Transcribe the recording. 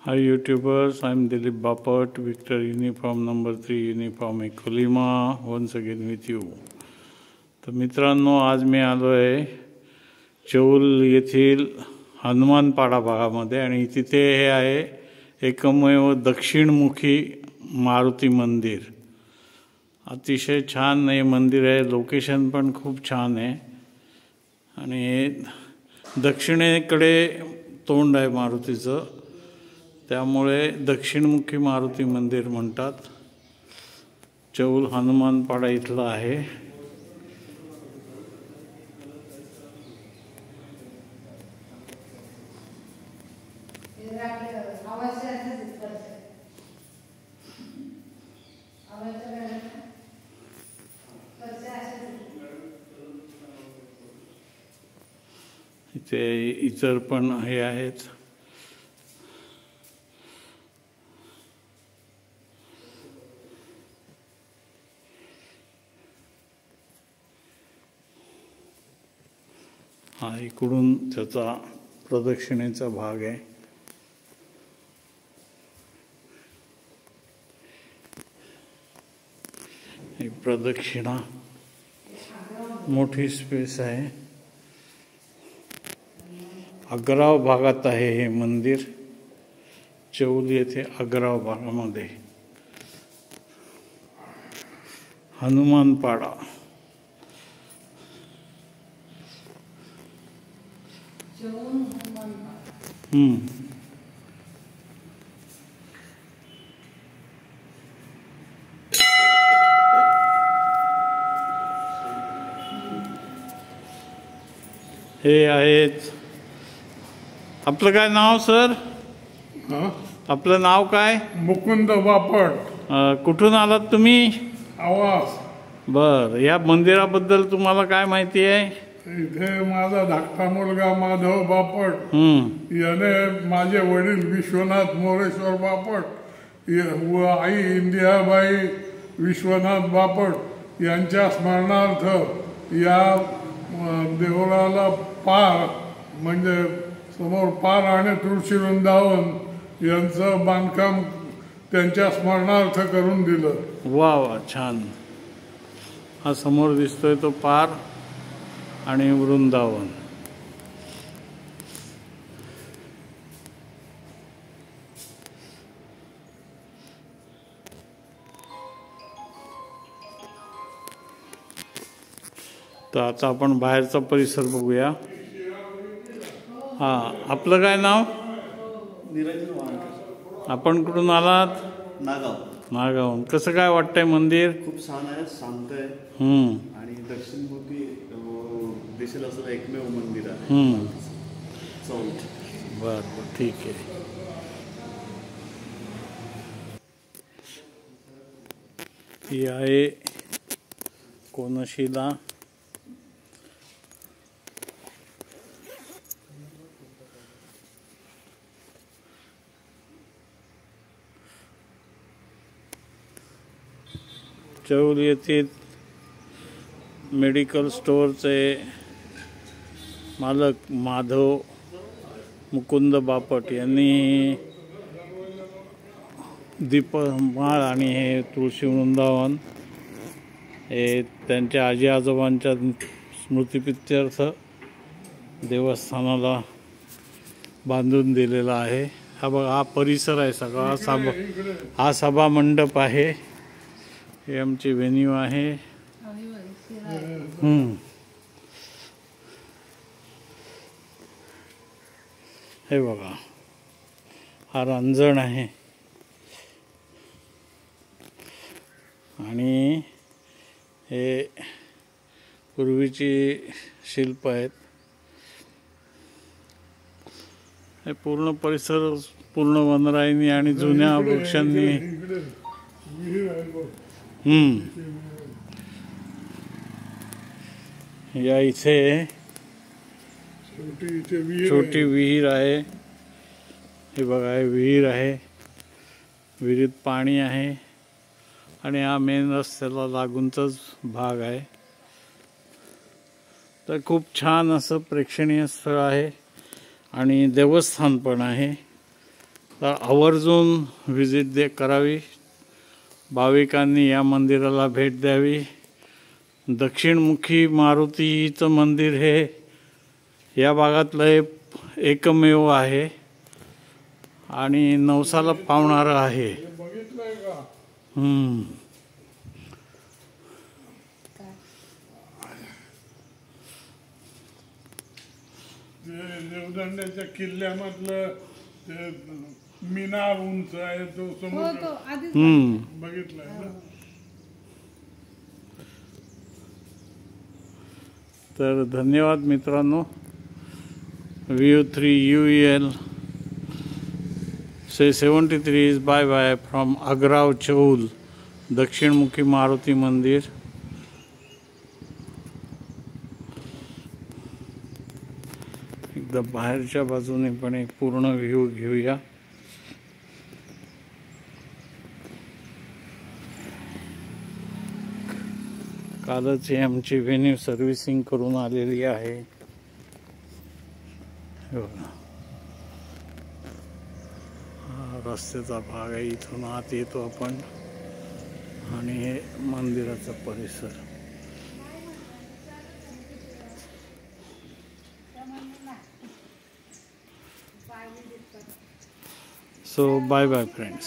Hi YouTubers, I'm Dilip Bapat, Victor Uniform number 3 Uniform Echo Lima, once again with you. तर मित्रांनो, आज मी आलो आहे चौल येथील हनुमानपाडा भागामध्ये आणि तिथे हे आहे एकमेव दक्षिणमुखी मारुती मंदिर. अतिशय छान हे मंदिर आहे, लोकेशन पण खूप छान आहे आणि दक्षिणेकडे तोंड आहे मारुतीचं, त्यामुळे दक्षिणमुखी मारुती मंदिर म्हणतात. चौल हनुमानपाडा इथला आहे. इथे इतर पण हे आहेत. हा इकडून त्याचा प्रदक्षिणेचा भाग आहे. ही प्रदक्षिणा मोठी स्पेस आहे. अग्राव भागात आहे हे मंदिर. चौल येथे अग्राव भागामध्ये हनुमानपाडा. हे आहेत. आपलं काय नाव सर? आपलं नाव काय? मुकुंद बापट. कुठून आलात तुम्ही? आवाज. बर, या मंदिराबद्दल तुम्हाला काय माहिती आहे? इथे माझा धाकटा मुलगा माधव बापट याने माझे वडील विश्वनाथ मोरेश्वर बापट व आई इंदिराबाई विश्वनाथ बापट यांच्या स्मरणार्थ या देवळाला पार म्हणजे समोर पार आणि तुळशी वृंदावन यांचं बांधकाम त्यांच्या स्मरणार्थ करून दिलं. वा वा, छान. हा समोर दिसतोय तो पार आणि वृंदावन. तर आता आपण बाहेरचा परिसर बघूया. हा, आपलं काय नाव? आपण कुठून आलात? नागाव. नागाव. कसं काय वाटतंय मंदिर? खूप छान आहे, शांत आहे आणि दक्षिणमुखी दिशेला असलेलं एकमेव मंदिर आहे. बर, ठीक आहे. ही आहे कोनशिला. चौल येथील मेडिकल स्टोअरचे मालक माधव मुकुंद बापट यांनी दीपमाळ आणि हे तुळशी वृंदावन हे त्यांच्या आजी आजोबांच्या स्मृतिप्रित्यर्थ देवस्थानाला बांधून दिलेला आहे. हा बघा, हा परिसर आहे सगळा. हा सभा मंडप आहे. हे आमची व्हेन्यू आहे. हे बघा, हा रांजण आहे आणि हे पूर्वीची शिल्प आहेत. हे पूर्ण परिसर पूर्ण वनराईनी आणि जुन्या वृक्षांनी या इथे छोटी विहीर आहे. हे बघा, हे विहीर आहे. विहिरीत पाणी आहे आणि हा मेन रस्त्याला लागूनचाच भाग आहे. तर खूप छान असं प्रेक्षणीय स्थळ आहे आणि देवस्थान पण आहे. तर आवर्जून व्हिजिट करावी, भाविकांनी या मंदिराला भेट द्यावी. दक्षिणमुखी मारुतीचं मंदिर हे या भागातलं एकमेव आहे आणि नवसाला पावणारं आहे. बघितलंय का? देवदंड्याच्या किल्ल्यामधलं ते मिनार उंच आहे तो समुद्र बघितलाय ना. तर धन्यवाद मित्रांनो. VU3UEL say 73 is bye bye from Agrav Chaul, दक्षिणमुखी Maruti मंदिर. एकदा बाहेरच्या बाजूने पण एक पूर्ण व्ह्यू घेऊया. कालच आमची व्हेन्यू सर्व्हिसिंग करून आलेली आहे. रस्त्याचा भाग आहे, इथून आत येतो आपण आणि हे मंदिराचा परिसर. So bye bye friends.